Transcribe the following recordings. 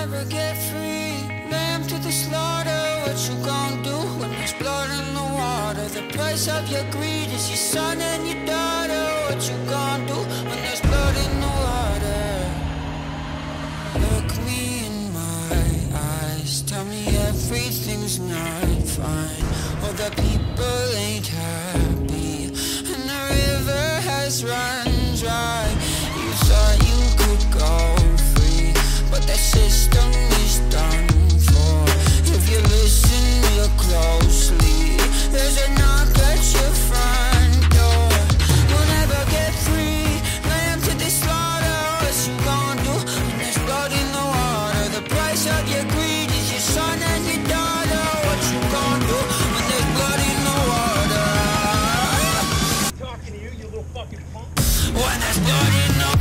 never get free. Lamb to the slaughter, what you gon' do when there's blood in the water? The price of your greed is your son and your daughter. What you gon' do when there's blood in the water? Look me in my eyes, tell me everything's not fine. All the people ain't happy, and the river has run dry. You thought you could go free, but that system is done for. If you listen real closely, there's a knock at your front door. You'll never get free, lamb to the slaughter. What you gon' do when there's blood in the water? The price of your greed is your son and your daughter. What you gon' do when there's blood in the water? I'm talking to you, you little fucking punk. When there's blood in the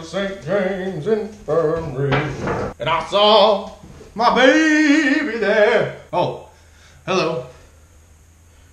St. James Infirmary, and I saw my baby there. Oh, hello.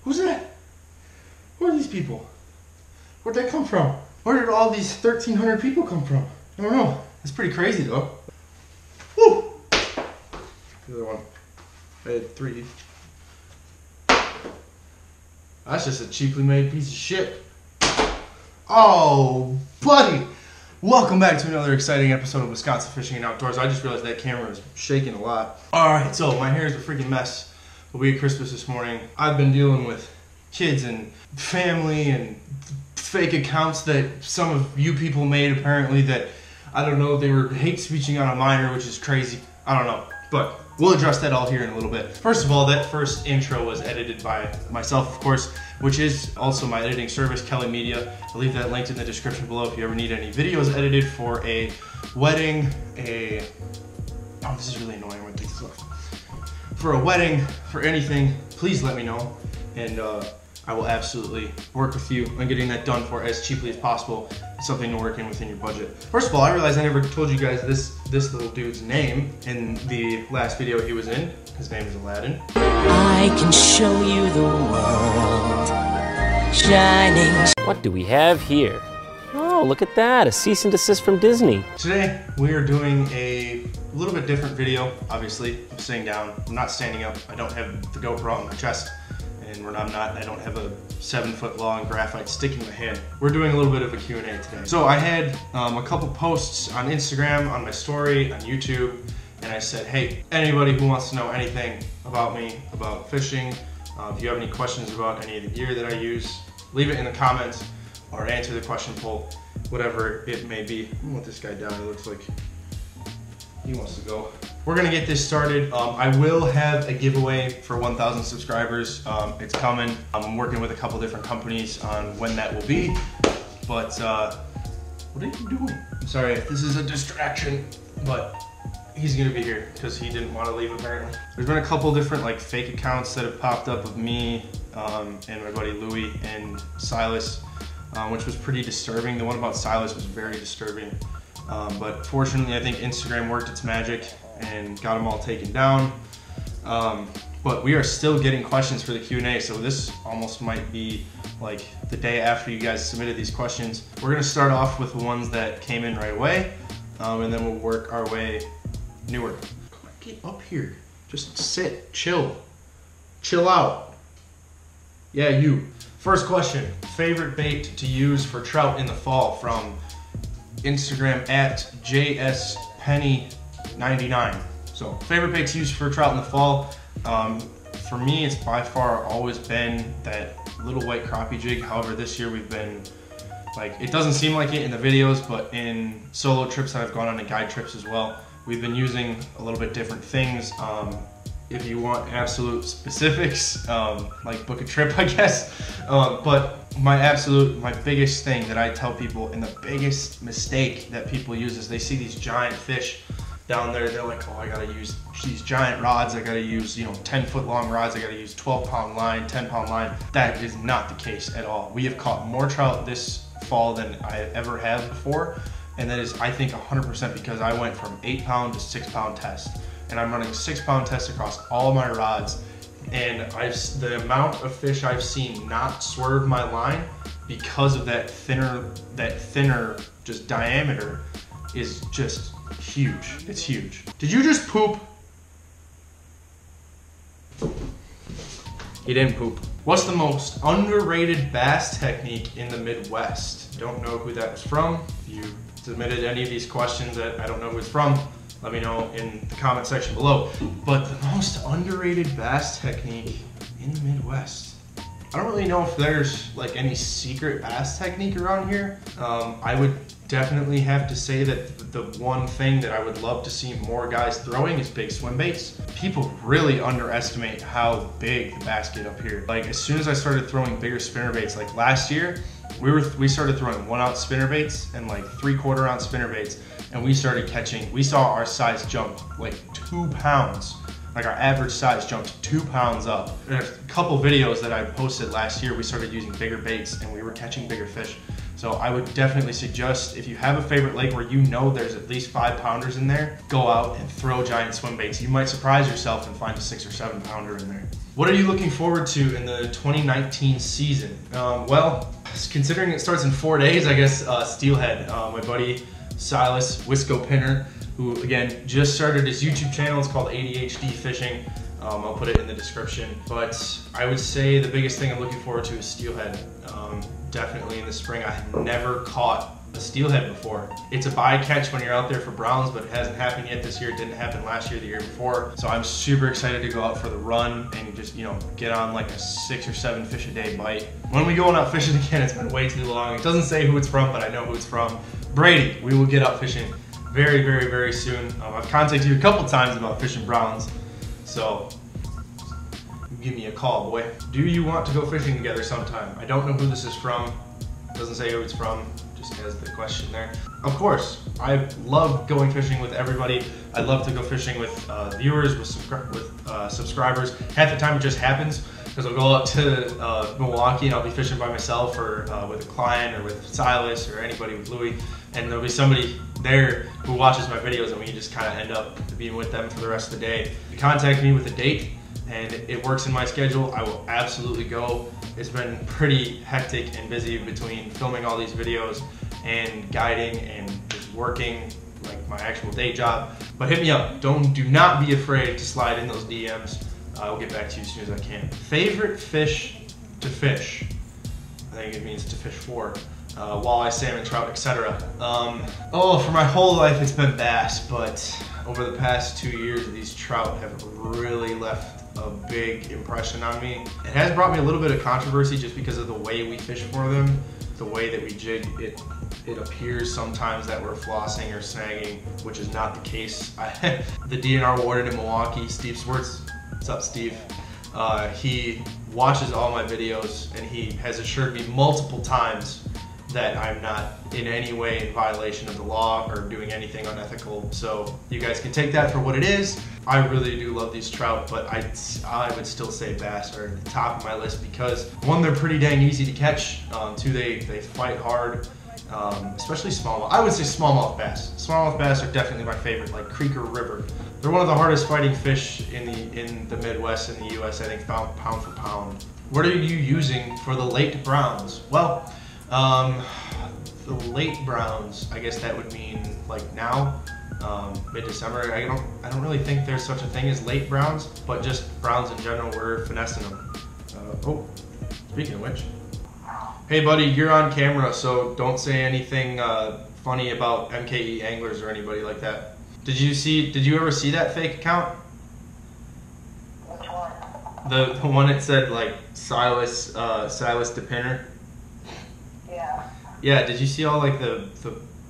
Who's that? Who are these people? Where'd they come from? Where did all these 1,300 people come from? I don't know. It's pretty crazy though. Woo! The other one. I had 3. That's just a cheaply made piece of shit. Oh, buddy! Welcome back to another exciting episode of Wisconsin Fishing and Outdoors. I just realized that camera is shaking a lot. Alright, so my hair is a freaking mess. But we had Christmas this morning. I've been dealing with kids and family and fake accounts that some of you people made apparently that, I don't know, they were hate speeching on a minor, which is crazy. I don't know. But we'll address that all here in a little bit. First of all, that first intro was edited by myself, of course, which is also my editing service, Kelly Media. I'll leave that linked in the description below if you ever need any videos edited for a wedding, oh, this is really annoying, I'm gonna take this off. For a wedding, for anything, please let me know, and I will absolutely work with you on getting that done for as cheaply as possible. It's something to work in within your budget. First of all, I realized I never told you guys this little dude's name in the last video he was in. His name is Aladdin. I can show you the world shining. What do we have here? Oh, look at that, a cease and desist from Disney. Today, we are doing a little bit different video, obviously. I'm sitting down, I'm not standing up. I don't have the GoPro on my chest, and I don't have a 7-foot long graphite stick in my hand. We're doing a little bit of a Q&A today. So I had a couple posts on Instagram, on my story, on YouTube, and I said, hey, anybody who wants to know anything about me, about fishing, if you have any questions about any of the gear that I use, leave it in the comments or answer the question poll, whatever it may be. I'm gonna let this guy down, he looks like he wants to go. We're gonna get this started. I will have a giveaway for 1,000 subscribers. It's coming. I'm working with a couple different companies on when that will be, but what are you doing? I'm sorry if this is a distraction, but he's gonna be here because he didn't want to leave apparently. There's been a couple different like fake accounts that have popped up of me and my buddy Louie and Silas, which was pretty disturbing. The one about Silas was very disturbing. But fortunately, I think Instagram worked its magic and got them all taken down. But we are still getting questions for the Q&A, so this almost might be like the day after you guys submitted these questions. We're gonna start off with the ones that came in right away, and then we'll work our way newer. Come on, get up here. Just sit, chill out. Yeah, you. First question, favorite bait to use for trout in the fall, from Instagram at JSPenny99. So favorite bait to use for trout in the fall. For me, it's by far always been that little white crappie jig. However, this year we've been, like, it doesn't seem like it in the videos, but in solo trips that I've gone on and guide trips as well, we've been using a little bit different things. If you want absolute specifics, like book a trip, I guess. But my biggest thing that I tell people, and the biggest mistake that people use, is they see these giant fish down there. They're like, oh, I gotta use these giant rods. I gotta use, 10-foot long rods. I gotta use 12-pound line, 10-pound line. That is not the case at all. We have caught more trout this fall than I ever have before. And that is, I think, 100% because I went from 8-pound to 6-pound test. And I'm running 6-pound tests across all my rods. And the amount of fish I've seen not swerve my line because of that thinner just diameter is just huge. It's huge. Did you just poop? He didn't poop. What's the most underrated bass technique in the Midwest? Don't know who that was from. If you submitted any of these questions that I don't know who it's from, let me know in the comment section below. But the most underrated bass technique in the Midwest. I don't really know if there's like any secret bass technique around here. I would definitely have to say that the one thing that I would love to see more guys throwing is big swim baits. People really underestimate how big the bass get up here. Like, as soon as I started throwing bigger spinner baits, like last year, we started throwing 1-ounce spinner baits and like 3/4 ounce spinner baits, and we started catching, we saw our size jump like 2 pounds. Like, our average size jumped 2 pounds up. There's a couple videos that I posted last year, we started using bigger baits and we were catching bigger fish. So I would definitely suggest, if you have a favorite lake where you know there's at least 5-pounders in there, go out and throw giant swim baits. You might surprise yourself and find a 6 or 7-pounder in there. What are you looking forward to in the 2019 season? Well, considering it starts in 4 days, I guess steelhead. My buddy Silas Pinner, who again just started his YouTube channel. It's called ADHD Fishing. I'll put it in the description. But I would say the biggest thing I'm looking forward to is steelhead. Definitely in the spring. I have never caught a steelhead before. It's a bycatch when you're out there for browns, but it hasn't happened yet this year. It didn't happen last year, the year before. So I'm super excited to go out for the run and just, get on like a 6 or 7 fish a day bite. When we go out fishing again, it's been way too long. It doesn't say who it's from, but I know who it's from. Brady. We will get out fishing very, very, very soon. I've contacted you a couple times about fishing browns, so give me a call, boy. Do you want to go fishing together sometime? I don't know who this is from. Doesn't say who it's from, just has the question there. Of course, I love going fishing with everybody. I love to go fishing with viewers, with subscribers. Half the time it just happens, because I'll go out to Milwaukee and I'll be fishing by myself, or with a client, or with Silas, or anybody with Louie, and there'll be somebody there who watches my videos, and we just kind of end up being with them for the rest of the day. If you contact me with a date and it works in my schedule, I will absolutely go. It's been pretty hectic and busy between filming all these videos and guiding and just working like my actual day job. But hit me up. Do not be afraid to slide in those DMs. I'll get back to you as soon as I can. Favorite fish to fish? I think it means to fish for. Walleye, salmon, trout, etc. For my whole life it's been bass, but over the past 2 years these trout have really left a big impression on me. It has brought me a little bit of controversy just because of the way we fish for them, the way that we jig. It appears sometimes that we're flossing or snagging, which is not the case. The DNR warden in Milwaukee, Steve Swartz, what's up, Steve? He watches all my videos and he has assured me multiple times that I'm not in any way in violation of the law or doing anything unethical. So you guys can take that for what it is. I really do love these trout, but I would still say bass are at the top of my list because, one, they're pretty dang easy to catch. Two, they fight hard, especially smallmouth. I would say smallmouth bass. Smallmouth bass are definitely my favorite, like creek or river. They're one of the hardest fighting fish in the Midwest in the U.S. I think pound for pound. What are you using for the late browns? Well, the late browns, I guess that would mean like now, mid-December. I don't really think there's such a thing as late browns, but just browns in general, we're finessing them. Oh, speaking of which, hey buddy, you're on camera, so don't say anything funny about MKE anglers or anybody like that. Did you ever see that fake account? Which one? The one that said like Silas DePinner? Yeah. Yeah, did you see all like the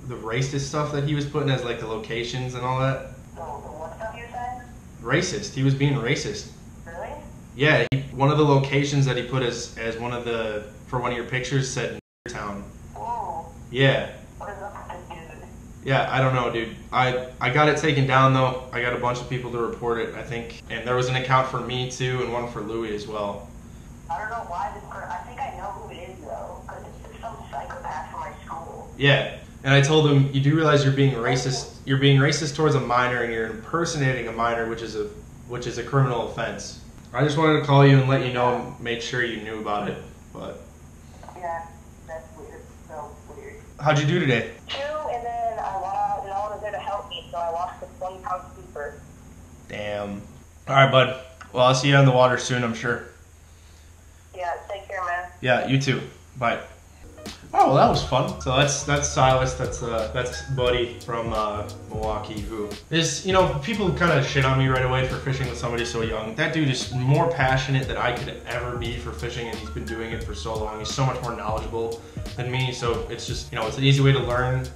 racist stuff that he was putting as like the locations and all that? The what stuff you saying? Racist. He was being racist. Really? Yeah, one of the locations that he put as one of the, for one of your pictures said town. Whoa. Yeah. What is up with this dude? Yeah, I don't know, dude. I got it taken down though. I got a bunch of people to report it, I think. And there was an account for me too and one for Louis as well. I don't know why this person, I think I know who it is though, because it's some psychopath from my school. Yeah. And I told him, you do realize you're being racist. You're being racist towards a minor, and you're impersonating a minor, which is a criminal offense. I just wanted to call you and let you know, and made sure you knew about it. But Yeah, that's weird. So weird. how'd you do today? Two, and then no one was there to help me, so I lost the 20-pound keeper. Damn. All right, bud. Well, I'll see you on the water soon, I'm sure. Yeah, take care, man. Yeah, you too. Bye. Oh, well, that was fun. So that's Silas. That's Buddy from Milwaukee, who is, you know, people kind of shit on me right away for fishing with somebody so young. That dude is more passionate than I could ever be for fishing, and he's been doing it for so long. He's so much more knowledgeable than me, so it's just, you know, it's an easy way to learn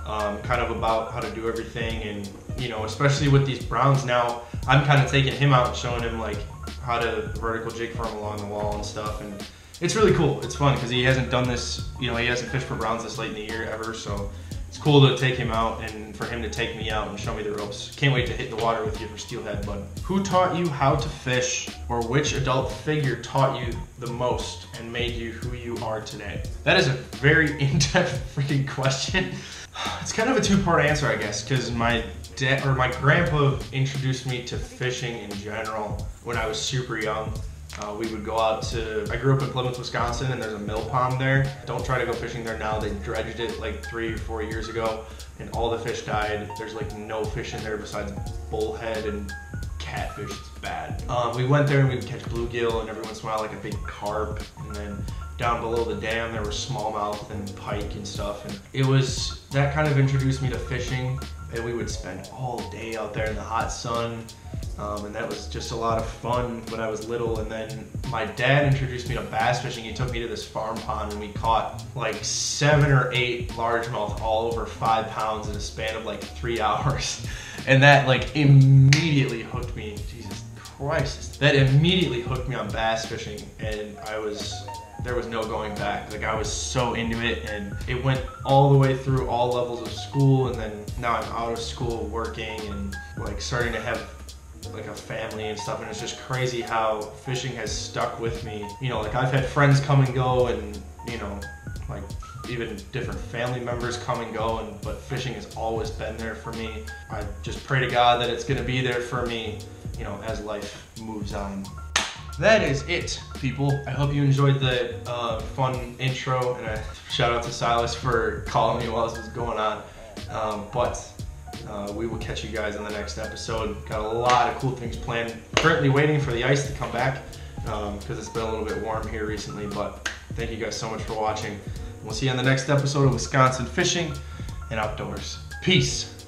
kind of about how to do everything. And, you know, especially with these browns now, I'm kind of taking him out and showing him like how to vertical jig for him along the wall and stuff. And it's really cool. It's fun because he hasn't done this, you know, he hasn't fished for browns this late in the year ever, so it's cool to take him out and for him to take me out and show me the ropes. Can't wait to hit the water with you for steelhead, bud. Who taught you how to fish, or which adult figure taught you the most and made you who you are today? That is a very in-depth freaking question. It's kind of a two-part answer, I guess, because my grandpa introduced me to fishing in general when I was super young. We would go out to, I grew up in Plymouth, Wisconsin, and there's a mill pond there. Don't try to go fishing there now. They dredged it like 3 or 4 years ago, and all the fish died. There's like no fish in there besides bullhead and catfish. It's bad. We went there and we'd catch bluegill, and every once in a while like a big carp, and then down below the dam there was smallmouth and pike and stuff, and it was, that kind of introduced me to fishing. And we would spend all day out there in the hot sun, and that was just a lot of fun when I was little. And then my dad introduced me to bass fishing. He took me to this farm pond, and we caught like 7 or 8 largemouth all over 5 pounds in a span of like 3 hours. And that like immediately hooked me. Jesus Christ, that immediately hooked me on bass fishing, and there was no going back. Like, I was so into it, and it went all the way through all levels of school, and then now I'm out of school working and like starting to have like a family and stuff, and it's just crazy how fishing has stuck with me. You know, like I've had friends come and go, and you know, like even different family members come and go, but fishing has always been there for me. I just pray to God that it's gonna be there for me, you know, as life moves on. That is it, people. I hope you enjoyed the fun intro, and a shout out to Silas for calling me while this was going on. We will catch you guys on the next episode. Got a lot of cool things planned. Currently waiting for the ice to come back because it's been a little bit warm here recently, but thank you guys so much for watching. We'll see you on the next episode of Wisconsin Fishing and Outdoors. Peace.